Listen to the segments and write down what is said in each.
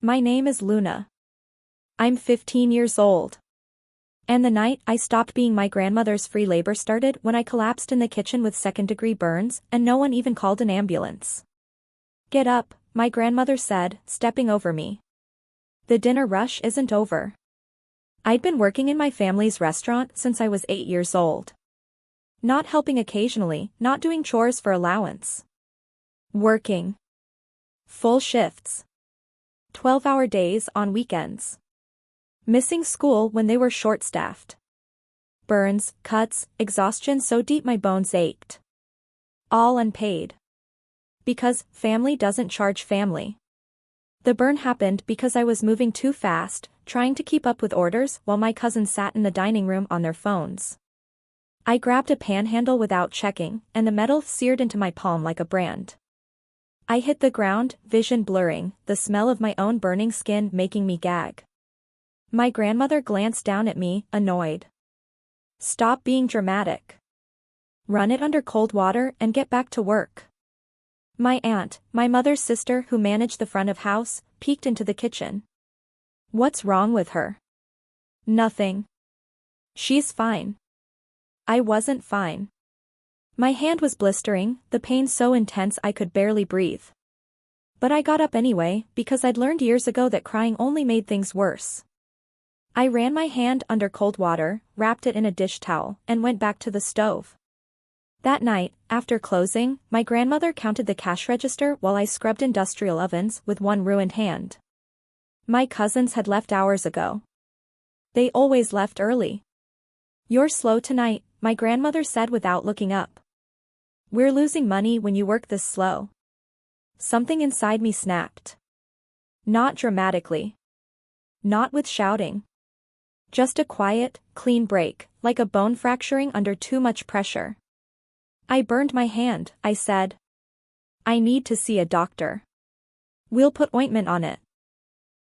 My name is Luna. I'm 15 years old. And the night I stopped being my grandmother's free labor started when I collapsed in the kitchen with second-degree burns and no one even called an ambulance. Get up, my grandmother said, stepping over me. The dinner rush isn't over. I'd been working in my family's restaurant since I was 8 years old. Not helping occasionally, not doing chores for allowance. Working. Full shifts. 12-hour days on weekends. Missing school when they were short-staffed. Burns, cuts, exhaustion so deep my bones ached. All unpaid. Because family doesn't charge family. The burn happened because I was moving too fast, trying to keep up with orders while my cousins sat in the dining room on their phones. I grabbed a pan handle without checking, and the metal seared into my palm like a brand. I hit the ground, vision blurring, the smell of my own burning skin making me gag. My grandmother glanced down at me, annoyed. Stop being dramatic. Run it under cold water and get back to work. My aunt, my mother's sister who managed the front of house, peeked into the kitchen. What's wrong with her? Nothing. She's fine. I wasn't fine. My hand was blistering, the pain so intense I could barely breathe. But I got up anyway, because I'd learned years ago that crying only made things worse. I ran my hand under cold water, wrapped it in a dish towel, and went back to the stove. That night, after closing, my grandmother counted the cash register while I scrubbed industrial ovens with one ruined hand. My cousins had left hours ago. They always left early. You're slow tonight, my grandmother said without looking up. We're losing money when you work this slow. Something inside me snapped. Not dramatically. Not with shouting. Just a quiet, clean break, like a bone fracturing under too much pressure. I burned my hand, I said. I need to see a doctor. We'll put ointment on it.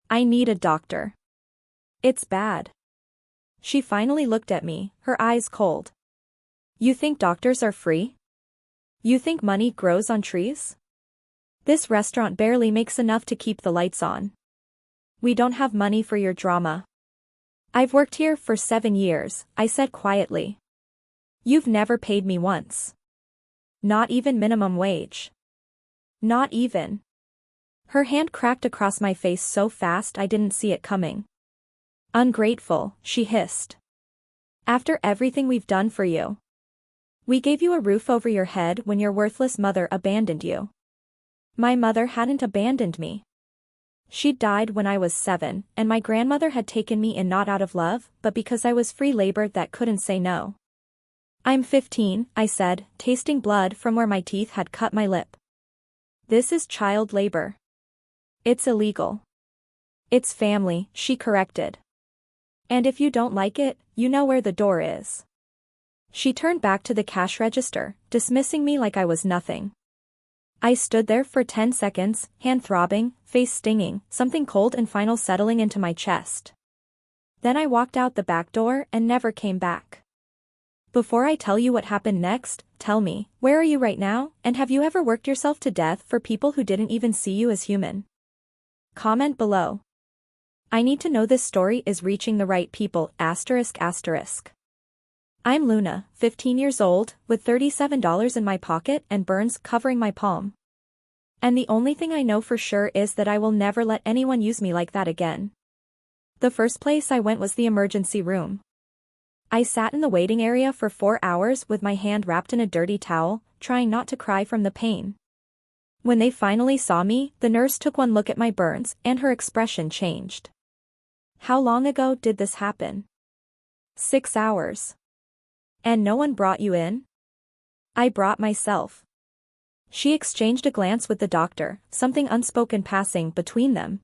I need a doctor. It's bad. She finally looked at me, her eyes cold. You think doctors are free? You think money grows on trees? This restaurant barely makes enough to keep the lights on. We don't have money for your drama. I've worked here for 7 years, I said quietly. You've never paid me once. Not even minimum wage. Not even. Her hand cracked across my face so fast I didn't see it coming. Ungrateful, she hissed. After everything we've done for you. We gave you a roof over your head when your worthless mother abandoned you. My mother hadn't abandoned me. She'd died when I was 7, and my grandmother had taken me in not out of love, but because I was free labor that couldn't say no. I'm 15, I said, tasting blood from where my teeth had cut my lip. This is child labor. It's illegal. It's family, she corrected. And if you don't like it, you know where the door is. She turned back to the cash register, dismissing me like I was nothing. I stood there for 10 seconds, hand throbbing, face stinging, something cold and final settling into my chest. Then I walked out the back door and never came back. Before I tell you what happened next, tell me, where are you right now, and have you ever worked yourself to death for people who didn't even see you as human? Comment below. I need to know this story is reaching the right people, ***. I'm Luna, 15 years old, with $37 in my pocket and burns covering my palm. And the only thing I know for sure is that I will never let anyone use me like that again. The first place I went was the emergency room. I sat in the waiting area for 4 hours with my hand wrapped in a dirty towel, trying not to cry from the pain. When they finally saw me, the nurse took one look at my burns, and her expression changed. How long ago did this happen? 6 hours. And no one brought you in? I brought myself. She exchanged a glance with the doctor, something unspoken passing between them.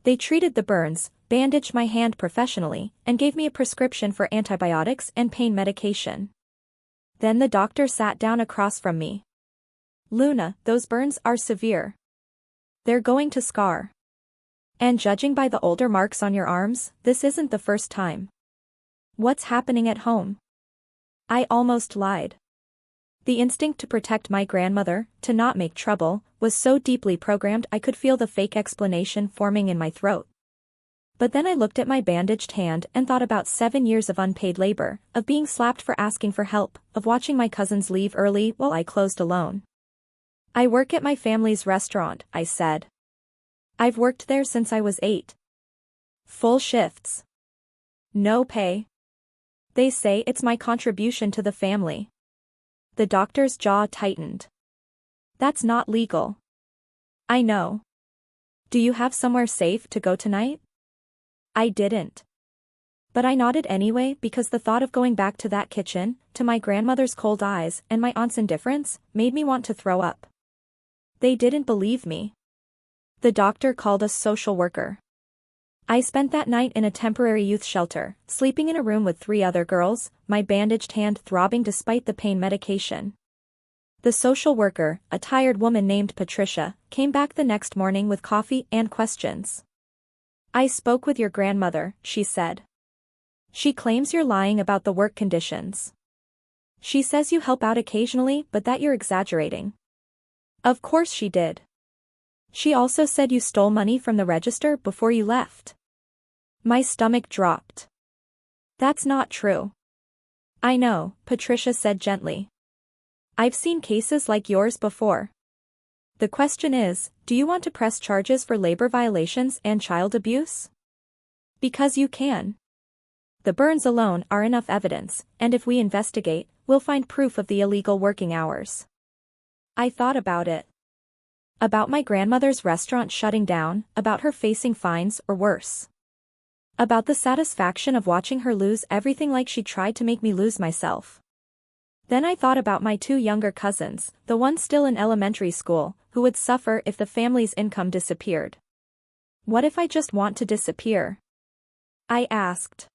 They treated the burns, bandaged my hand professionally, and gave me a prescription for antibiotics and pain medication. Then the doctor sat down across from me. Luna, those burns are severe. They're going to scar. And judging by the older marks on your arms, this isn't the first time. What's happening at home? I almost lied. The instinct to protect my grandmother, to not make trouble, was so deeply programmed I could feel the fake explanation forming in my throat. But then I looked at my bandaged hand and thought about 7 years of unpaid labor, of being slapped for asking for help, of watching my cousins leave early while I closed alone. I work at my family's restaurant, I said. I've worked there since I was 8. Full shifts. No pay. They say it's my contribution to the family. The doctor's jaw tightened. That's not legal. I know. Do you have somewhere safe to go tonight? I didn't. But I nodded anyway because the thought of going back to that kitchen, to my grandmother's cold eyes and my aunt's indifference, made me want to throw up. They didn't believe me. The doctor called a social worker. I spent that night in a temporary youth shelter, sleeping in a room with 3 other girls, my bandaged hand throbbing despite the pain medication. The social worker, a tired woman named Patricia, came back the next morning with coffee and questions. I spoke with your grandmother, she said. She claims you're lying about the work conditions. She says you help out occasionally but that you're exaggerating. Of course she did. She also said you stole money from the register before you left. My stomach dropped. That's not true. I know, Patricia said gently. I've seen cases like yours before. The question is, do you want to press charges for labor violations and child abuse? Because you can. The burns alone are enough evidence, and if we investigate, we'll find proof of the illegal working hours. I thought about it. About my grandmother's restaurant shutting down, about her facing fines or worse. About the satisfaction of watching her lose everything like she tried to make me lose myself. Then I thought about my 2 younger cousins, the one still in elementary school, who would suffer if the family's income disappeared. What if I just want to disappear? I asked.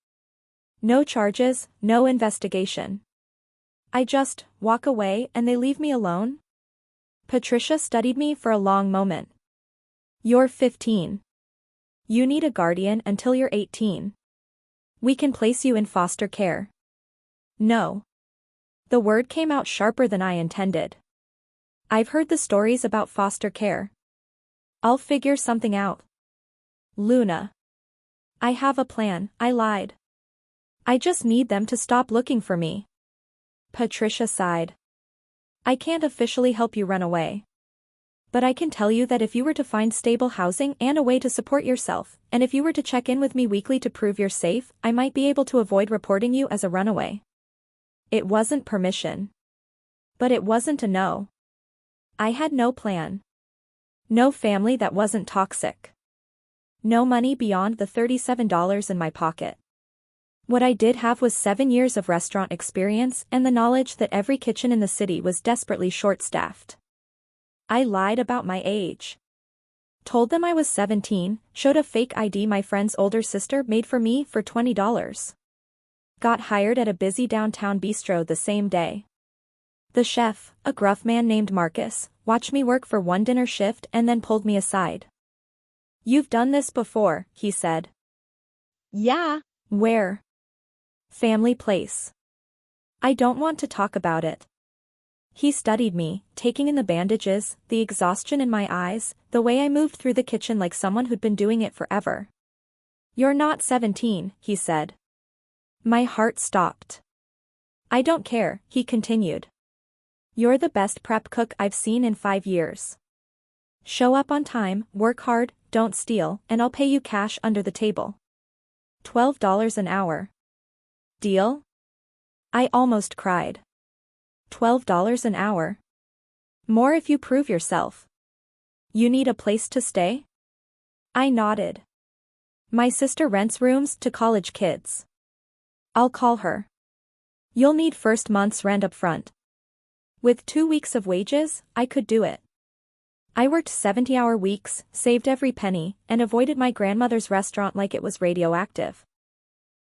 No charges, no investigation. I just walk away and they leave me alone? Patricia studied me for a long moment. You're 15. You need a guardian until you're 18. We can place you in foster care. No. The word came out sharper than I intended. I've heard the stories about foster care. I'll figure something out. Luna. I have a plan, I lied. I just need them to stop looking for me. Patricia sighed. I can't officially help you run away. But I can tell you that if you were to find stable housing and a way to support yourself, and if you were to check in with me weekly to prove you're safe, I might be able to avoid reporting you as a runaway. It wasn't permission. But it wasn't a no. I had no plan. No family that wasn't toxic. No money beyond the $37 in my pocket. What I did have was 7 years of restaurant experience and the knowledge that every kitchen in the city was desperately short-staffed. I lied about my age. Told them I was 17, showed a fake ID my friend's older sister made for me for $20. Got hired at a busy downtown bistro the same day. The chef, a gruff man named Marcus, watched me work for one dinner shift and then pulled me aside. You've done this before, he said. Yeah. Where? Family place. I don't want to talk about it. He studied me, taking in the bandages, the exhaustion in my eyes, the way I moved through the kitchen like someone who'd been doing it forever. You're not 17, he said. My heart stopped. I don't care, he continued. You're the best prep cook I've seen in 5 years. Show up on time, work hard, don't steal, and I'll pay you cash under the table. $12 an hour. Deal? I almost cried. $12 an hour. More if you prove yourself. You need a place to stay? I nodded. My sister rents rooms to college kids. I'll call her. You'll need first month's rent up front. With 2 weeks of wages, I could do it. I worked 70-hour weeks, saved every penny, and avoided my grandmother's restaurant like it was radioactive.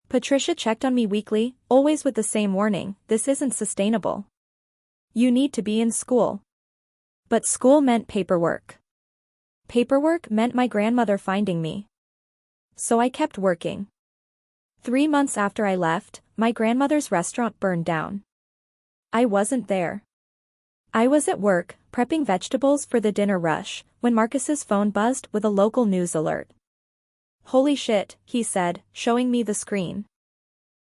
Patricia checked on me weekly, always with the same warning, this isn't sustainable. You need to be in school. But school meant paperwork. Paperwork meant my grandmother finding me. So I kept working. 3 months after I left, my grandmother's restaurant burned down. I wasn't there. I was at work, prepping vegetables for the dinner rush, when Marcus's phone buzzed with a local news alert. "Holy shit," he said, showing me the screen.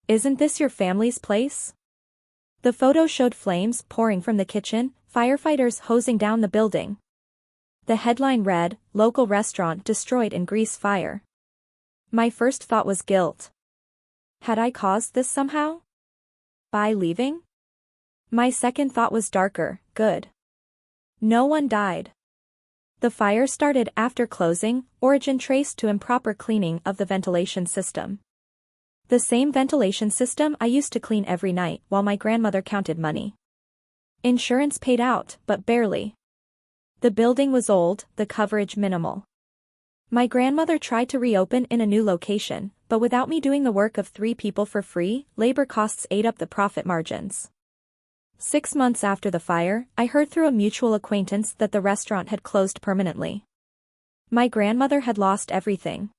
"Isn't this your family's place?" The photo showed flames pouring from the kitchen, firefighters hosing down the building. The headline read, "Local restaurant destroyed in grease fire." My first thought was guilt. Had I caused this somehow? By leaving? My second thought was darker, good. No one died. The fire started after closing, origin traced to improper cleaning of the ventilation system. The same ventilation system I used to clean every night while my grandmother counted money. Insurance paid out, but barely. The building was old, the coverage minimal. My grandmother tried to reopen in a new location, but without me doing the work of 3 people for free, labor costs ate up the profit margins. 6 months after the fire, I heard through a mutual acquaintance that the restaurant had closed permanently. My grandmother had lost everything.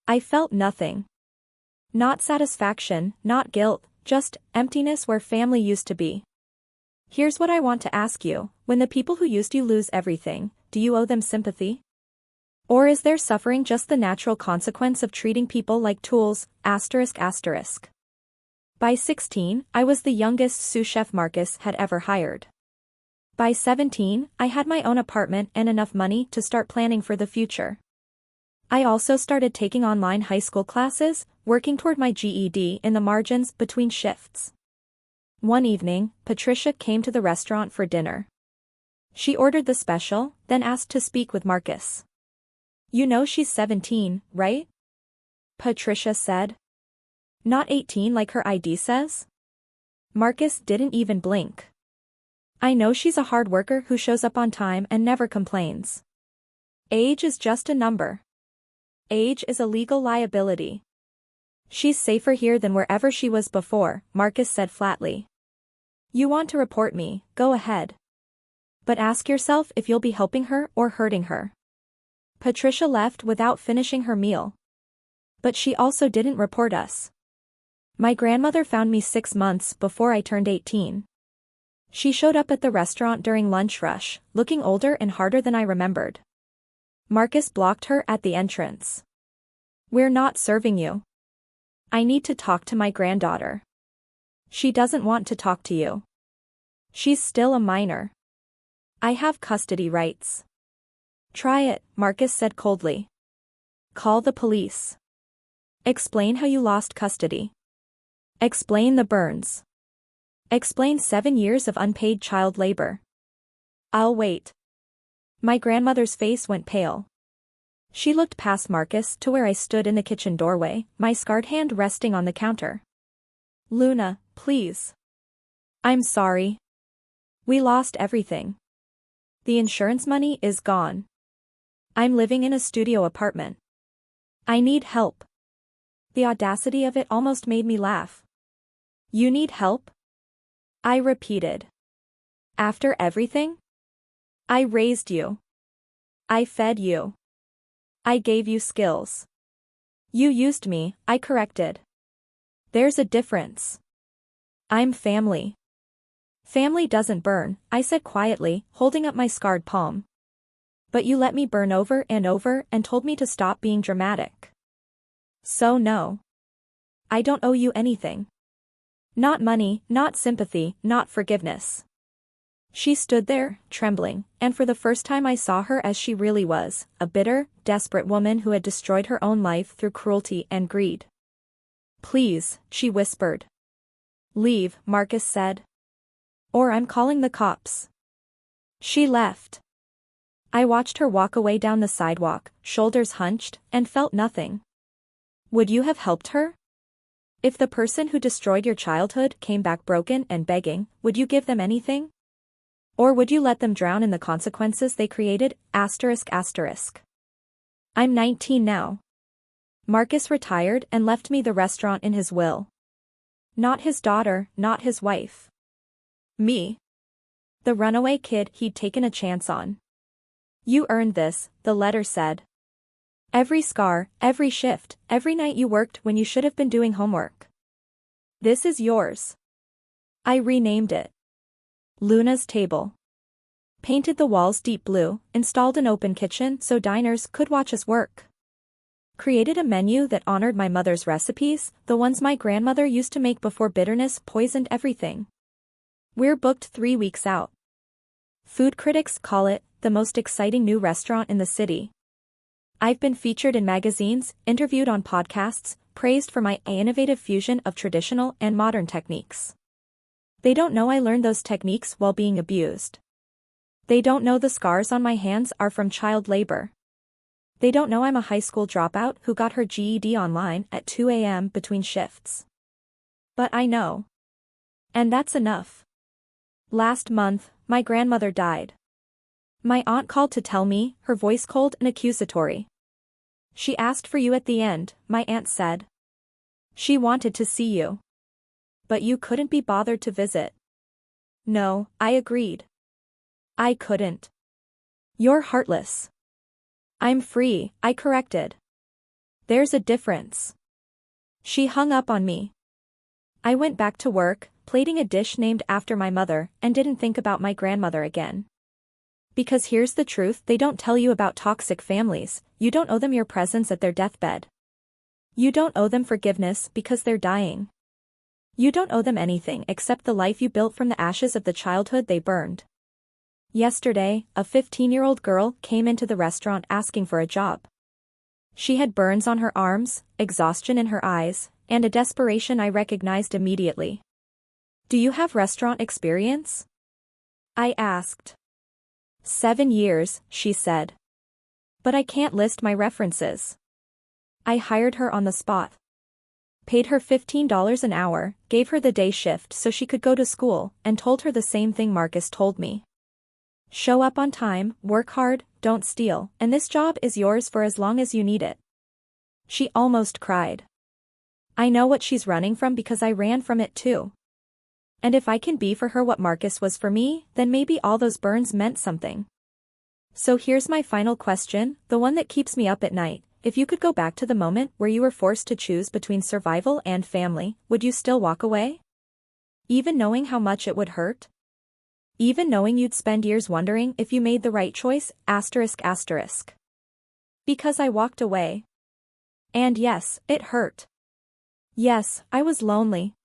I felt nothing. Not satisfaction, not guilt, just emptiness where family used to be. Here's what I want to ask you, when the people who used you lose everything, do you owe them sympathy? Or is their suffering just the natural consequence of treating people like tools, ***? By 16, I was the youngest sous chef Marcus had ever hired. By 17, I had my own apartment and enough money to start planning for the future. I also started taking online high school classes, working toward my GED in the margins between shifts. One evening, Patricia came to the restaurant for dinner. She ordered the special, then asked to speak with Marcus. "You know she's 17, right?" Patricia said. "Not 18 like her ID says?" Marcus didn't even blink. "I know she's a hard worker who shows up on time and never complains. Age is just a number. Age is a legal liability. She's safer here than wherever she was before," Marcus said flatly. "You want to report me, go ahead. But ask yourself if you'll be helping her or hurting her." Patricia left without finishing her meal. "But she also didn't report us. My grandmother found me 6 months before I turned 18. She showed up at the restaurant during lunch rush, looking older and harder than I remembered." Marcus blocked her at the entrance. "We're not serving you. I need to talk to my granddaughter. She doesn't want to talk to you. She's still a minor. I have custody rights." "Try it," Marcus said coldly. "Call the police. Explain how you lost custody. Explain the burns. Explain 7 years of unpaid child labor. I'll wait." My grandmother's face went pale. She looked past Marcus to where I stood in the kitchen doorway, my scarred hand resting on the counter. "Luna, please. I'm sorry. We lost everything. The insurance money is gone. I'm living in a studio apartment. I need help." The audacity of it almost made me laugh. "You need help?" I repeated. "After everything? I raised you. I fed you. I gave you skills. You used me," I corrected. "There's a difference. I'm family." "Family doesn't burn," I said quietly, holding up my scarred palm. "But you let me burn over and told me to stop being dramatic. So no. I don't owe you anything. Not money, not sympathy, not forgiveness." She stood there, trembling, and for the first time I saw her as she really was, a bitter, desperate woman who had destroyed her own life through cruelty and greed. "Please," she whispered. "Leave," Marcus said. "Or I'm calling the cops." She left. I watched her walk away down the sidewalk, shoulders hunched, and felt nothing. Would you have helped her? If the person who destroyed your childhood came back broken and begging, would you give them anything? Or would you let them drown in the consequences they created? I'm 19 now. Marcus retired and left me the restaurant in his will. Not his daughter, not his wife. Me. The runaway kid he'd taken a chance on. "You earned this," the letter said. "Every scar, every shift, every night you worked when you should have been doing homework. This is yours." I renamed it Luna's Table. Painted the walls deep blue, installed an open kitchen so diners could watch us work. Created a menu that honored my mother's recipes, the ones my grandmother used to make before bitterness poisoned everything. We're booked 3 weeks out. Food critics call it the most exciting new restaurant in the city. I've been featured in magazines, interviewed on podcasts, praised for my innovative fusion of traditional and modern techniques. They don't know I learned those techniques while being abused. They don't know the scars on my hands are from child labor. They don't know I'm a high school dropout who got her GED online at 2 a.m. between shifts. But I know. And that's enough. Last month, my grandmother died. My aunt called to tell me, her voice cold and accusatory. She asked for you at the end, my aunt said. She wanted to see you. But you couldn't be bothered to visit. No, I agreed. I couldn't. You're heartless. I'm free, I corrected. There's a difference. She hung up on me. I went back to work, plating a dish named after my mother, and didn't think about my grandmother again. Because here's the truth they don't tell you about toxic families, you don't owe them your presence at their deathbed. You don't owe them forgiveness because they're dying. You don't owe them anything except the life you built from the ashes of the childhood they burned. Yesterday, a 15-year-old girl came into the restaurant asking for a job. She had burns on her arms, exhaustion in her eyes, and a desperation I recognized immediately. Do you have restaurant experience? I asked. 7 years, she said. But I can't list my references. I hired her on the spot. Paid her $15 an hour, gave her the day shift so she could go to school, and told her the same thing Marcus told me. Show up on time, work hard, don't steal, and this job is yours for as long as you need it. She almost cried. I know what she's running from because I ran from it too. And if I can be for her what Marcus was for me, then maybe all those burns meant something. So here's my final question, the one that keeps me up at night. If you could go back to the moment where you were forced to choose between survival and family, would you still walk away? Even knowing how much it would hurt? Even knowing you'd spend years wondering if you made the right choice, ***. Because I walked away. And yes, it hurt. Yes, I was lonely.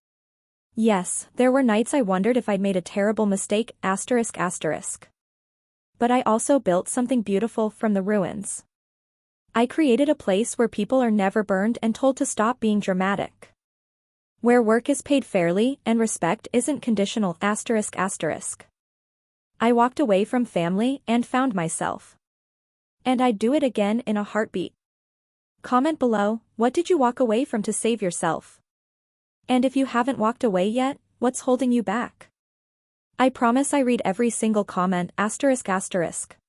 Yes, there were nights I wondered if I'd made a terrible mistake, ***. But I also built something beautiful from the ruins. I created a place where people are never burned and told to stop being dramatic. Where work is paid fairly and respect isn't conditional, ***. I walked away from family and found myself. And I'd do it again in a heartbeat. Comment below, what did you walk away from to save yourself? And if you haven't walked away yet, what's holding you back? I promise I read every single comment, ***.